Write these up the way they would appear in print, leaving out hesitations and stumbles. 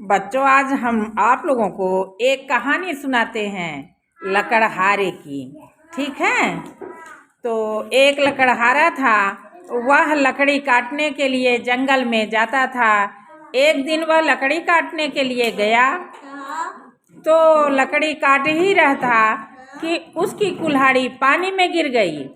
बच्चों, आज हम आप लोगों को एक कहानी सुनाते हैं लकड़हारे की। ठीक है। तो एक लकड़हारा था। वह लकड़ी काटने के लिए जंगल में जाता था। एक दिन वह लकड़ी काटने के लिए गया तो लकड़ी काट ही रहा था कि उसकी कुल्हाड़ी पानी में गिर गई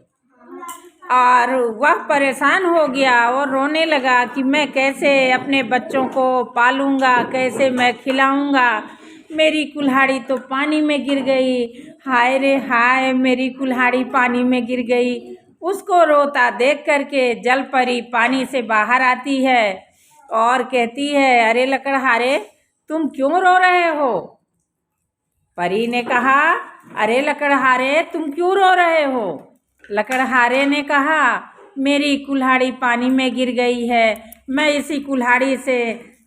और वह परेशान हो गया और रोने लगा कि मैं कैसे अपने बच्चों को पालूंगा, कैसे मैं खिलाऊंगा। मेरी कुल्हाड़ी तो पानी में गिर गई। हाय रे हाय, मेरी कुल्हाड़ी पानी में गिर गई। उसको रोता देख करके जल परी पानी से बाहर आती है और कहती है, अरे लकड़हारे, तुम क्यों रो रहे हो? परी ने कहा, अरे लकड़हारे, तुम क्यों रो रहे हो? लकड़हारे ने कहा, मेरी कुल्हाड़ी पानी में गिर गई है। मैं इसी कुल्हाड़ी से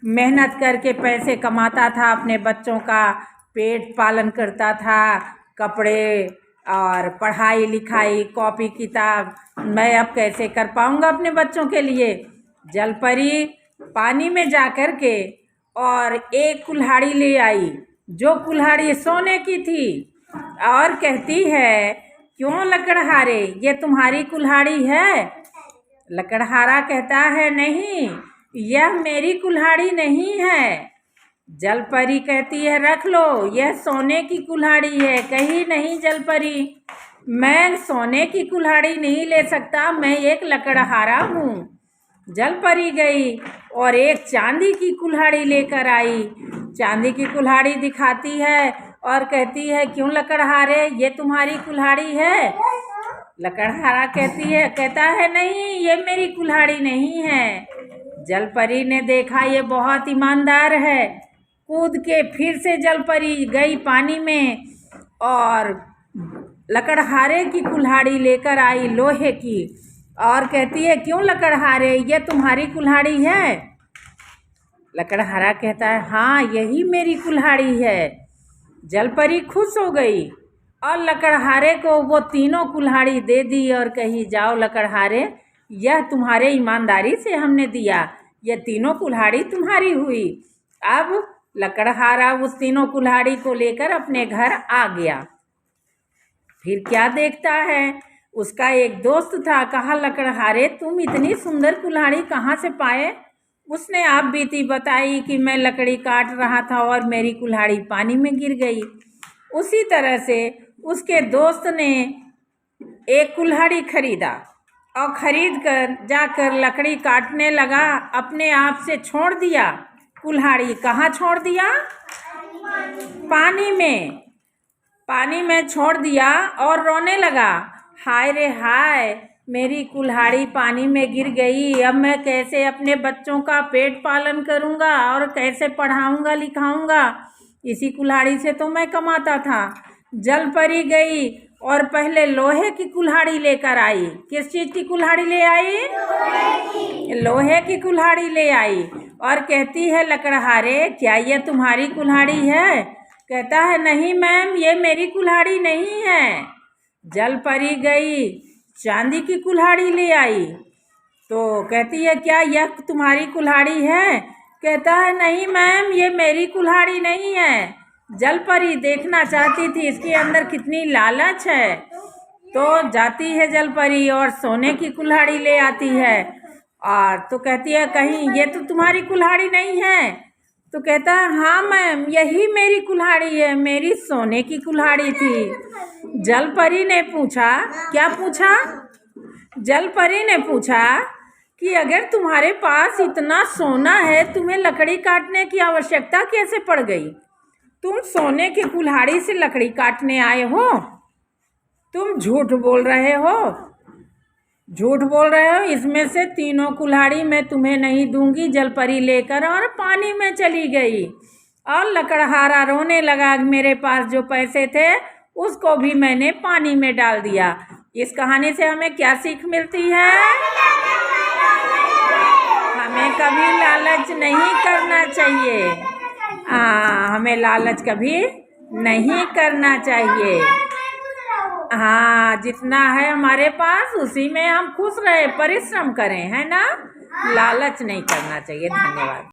मेहनत करके पैसे कमाता था, अपने बच्चों का पेट पालन करता था, कपड़े और पढ़ाई लिखाई, कॉपी किताब मैं अब कैसे कर पाऊंगा अपने बच्चों के लिए। जलपरी पानी में जा कर के और एक कुल्हाड़ी ले आई, जो कुल्हाड़ी सोने की थी, और कहती है, क्यों लकड़हारे, ये तुम्हारी कुल्हाड़ी है? लकड़हारा कहता है, नहीं, यह मेरी कुल्हाड़ी नहीं है। जलपरी कहती है, रख लो, यह सोने की कुल्हाड़ी है। कही नहीं जलपरी, मैं सोने की कुल्हाड़ी नहीं ले सकता, मैं एक लकड़हारा हूँ। जलपरी गई और एक चांदी की कुल्हाड़ी लेकर आई। चांदी की कुल्हाड़ी दिखाती है और कहती है, क्यों लकड़हारे, ये तुम्हारी कुल्हाड़ी है? लकड़हारा कहता है, नहीं, ये मेरी कुल्हाड़ी नहीं है। जलपरी ने देखा ये बहुत ईमानदार है। कूद के फिर से जलपरी गई पानी में और लकड़हारे की कुल्हाड़ी लेकर आई, लोहे की, और कहती है, क्यों लकड़हारे, ये तुम्हारी कुल्हाड़ी है? लकड़हारा कहता है, हाँ, यही मेरी कुल्हाड़ी है। जलपरी खुश हो गई और लकड़हारे को वो तीनों कुल्हाड़ी दे दी और कही, जाओ लकड़हारे, यह तुम्हारे ईमानदारी से हमने दिया, यह तीनों कुल्हाड़ी तुम्हारी हुई। अब लकड़हारा उस तीनों कुल्हाड़ी को लेकर अपने घर आ गया। फिर क्या देखता है, उसका एक दोस्त था। कहा, लकड़हारे, तुम इतनी सुंदर कुल्हाड़ी कहाँ से पाए? उसने आप बीती बताई कि मैं लकड़ी काट रहा था और मेरी कुल्हाड़ी पानी में गिर गई। उसी तरह से उसके दोस्त ने एक कुल्हाड़ी खरीदा और खरीद कर जाकर लकड़ी काटने लगा। अपने आप से छोड़ दिया कुल्हाड़ी। कहाँ छोड़ दिया? पानी में। पानी में छोड़ दिया और रोने लगा, हाय रे हाय, मेरी कुल्हाड़ी पानी में गिर गई। अब मैं कैसे अपने बच्चों का पेट पालन करूँगा और कैसे पढ़ाऊँगा लिखाऊँगा? इसी कुल्हाड़ी से तो मैं कमाता था। जलपरी गई और पहले लोहे की कुल्हाड़ी लेकर आई। किस चीज़ की कुल्हाड़ी ले आई? लोहे की कुल्हाड़ी ले आई और कहती है, लकड़हारे, क्या ये तुम्हारी कुल्हाड़ी है? कहता है, नहीं मैम, ये मेरी कुल्हाड़ी नहीं है। जलपरी गई, चांदी की कुल्हाड़ी ले आई तो कहती है, क्या यह तुम्हारी कुल्हाड़ी है? कहता है, नहीं मैम, ये मेरी कुल्हाड़ी नहीं है। जलपरी देखना चाहती थी इसके अंदर कितनी लालच है, तो जाती है जलपरी और सोने की कुल्हाड़ी ले आती है। और तो कहती है, कहीं ये तो तुम्हारी कुल्हाड़ी नहीं है? तो कहता है, हाँ मैम, यही मेरी कुल्हाड़ी है, मेरी सोने की कुल्हाड़ी थी। जलपरी ने पूछा, क्या पूछा? जलपरी ने पूछा कि अगर तुम्हारे पास इतना सोना है, तुम्हें लकड़ी काटने की आवश्यकता कैसे पड़ गई? तुम सोने की कुल्हाड़ी से लकड़ी काटने आए हो? तुम झूठ बोल रहे हो, झूठ बोल रहे हो। इसमें से तीनों कुल्हाड़ी मैं तुम्हें नहीं दूंगी। जलपरी लेकर और पानी में चली गई और लकड़हारा रोने लगा, मेरे पास जो पैसे थे उसको भी मैंने पानी में डाल दिया। इस कहानी से हमें क्या सीख मिलती है? हमें कभी लालच नहीं करना चाहिए। हमें लालच कभी नहीं करना चाहिए। हाँ, जितना है हमारे पास उसी में हम खुश रहे, परिश्रम करें, है ना? लालच नहीं करना चाहिए। धन्यवाद।